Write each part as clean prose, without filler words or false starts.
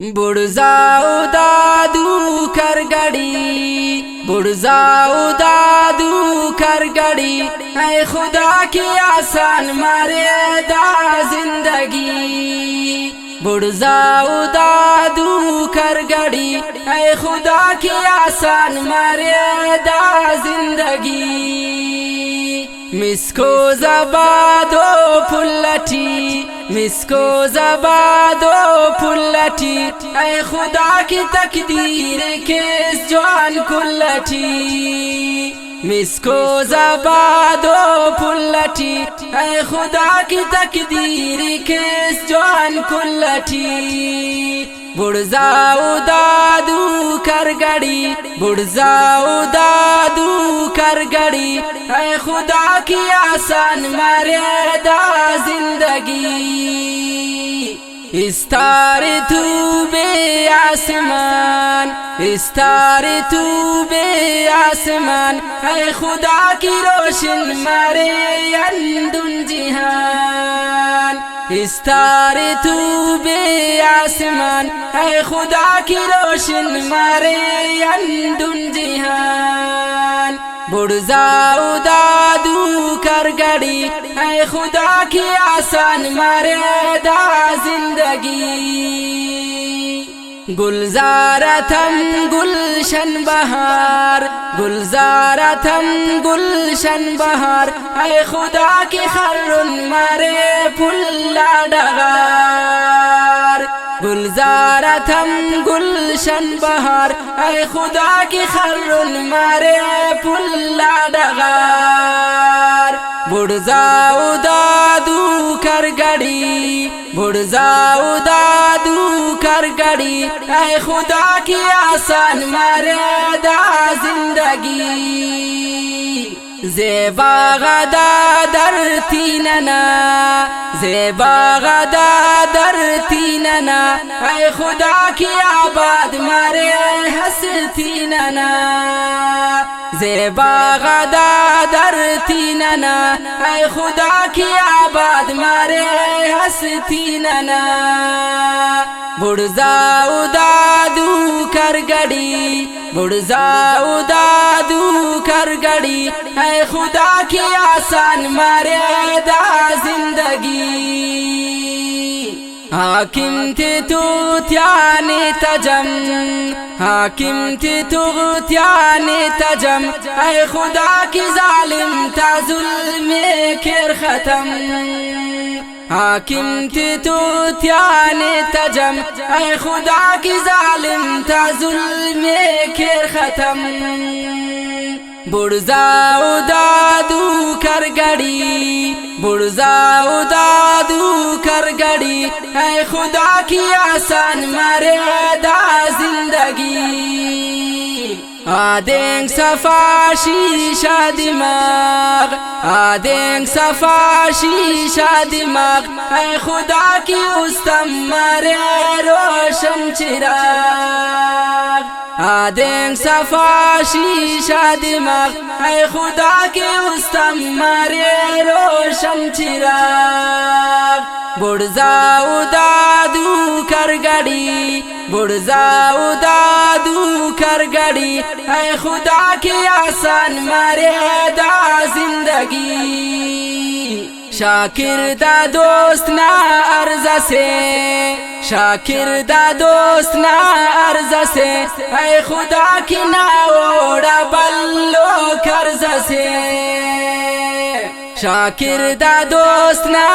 बुढ़जाओ दादू कर गड़ी, बुढ़जाओ दादू कर गड़ी, ऐ खुदा की आसान मारे दा जिंदगी। बुढ़जाओ दादू कर गड़ी, ऐ खुदा की आसान मारे दा जिंदगी। मिसको जबादो फुल्लटी, मिसको जबादो फुल्लटी, ऐ खुदा की तकदीर के जवान कुल्लटी। मिसको जबादो फुल्लटी, ऐ खुदा की तकदीर के जवान कुल्लटी। बुढ़जाओ दादू कर गड़ी, बुढ़जाओ दादू कर गड़ी, ऐ खुदा की आसान मारे दा जिंदगी। इस्तार तू बे आसमान, इस्तार तू बे आसमान, ऐ खुदा की रोशन मारे अंदुन जिहान। इस्तार तू बे आसमान, ऐ खुदा की रोशन मारे अंदुन जिहान। बुढ़जाओ दादू कर गड़ी, ऐ खुदा की आसान मारे दा जिंदगी। गुलजारतम गुलशन बहार, गुलजारतम गुलशन बहार, ऐ खुदा की खर्रुन मारे फुल्ला डगार। गुलजारतम गुलशन बहार, ऐ खुदा की खर्रुन मारे फुल्ला डगार। बुढ़जाओ दादू कर गड़ी, बुढ़जाओ दादू कर गड़ी, ऐ खुदा की आसान मारे दा जिंदगी। ज़ेबा गदा दर तीनना, ज़ेबा गदा दर तीनना, ऐ खुदा की आबाद मारे हंसती नना। ज़ेबा गदा दर तीनना, ऐ खुदा की आबाद मारे हंसती नना। बुढ़जाओ दादू कर गड़ी, बुढ़जाओ दादू कर गड़ी, ऐ खुदा की आसान मारे दा जिंदगी। हाकिम थे तो त्याने तजम, हाकिम थे तो त्याने तजम, ऐ खुदा की जालिम था जुल्म खेर खत्म। हाकिम थे तो त्याने तजम, ऐ खुदा की जालिम था जुल्म खेर खत्म। बुढ़जाओ दादू कर गड़ी, बुढ़जाओ दादू कर गड़ी, ऐ खुदा की आसान मारे दा जिंदगी। आदेंग सफा शीशा दिमाग, आदेंग सफा शीशा दिमाग, ऐ खुदा की उस्तम मारे रोशन चिराग। आदेंग सफा शीशा दिमाग, ऐ खुदा के उस्तम मारे रोशन चिराग। बुढ़जाओ दादू कर गड़ी, बुढ़जाओ दादू कर गड़ी, ऐ खुदा के आसान मारे दा जिंदगी। शाकिर दा दोस्त ना अर्ज से, शाकिर दा दोस्त ना अर्ज से, ऐ खुदा की ना ओढ़ा बल्लो कर्ज से। शाकिर दा दोस्त ना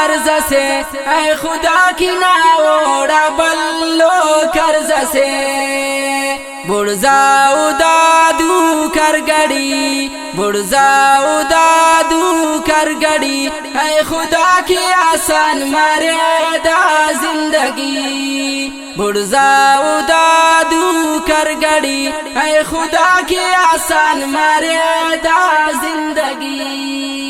अर्ज से, ऐ खुदा की ना ओढ़ा बल्लो कर्ज से। बुढ़जाओ दादू कर गड़ी, बुढ़जाओ दादू कर गड़ी, ऐ खुदा की आसान मारे दा जिंदगी। बुढ़जाओ दादू कर गड़ी, ऐ खुदा की आसान मारे दा जिंदगी।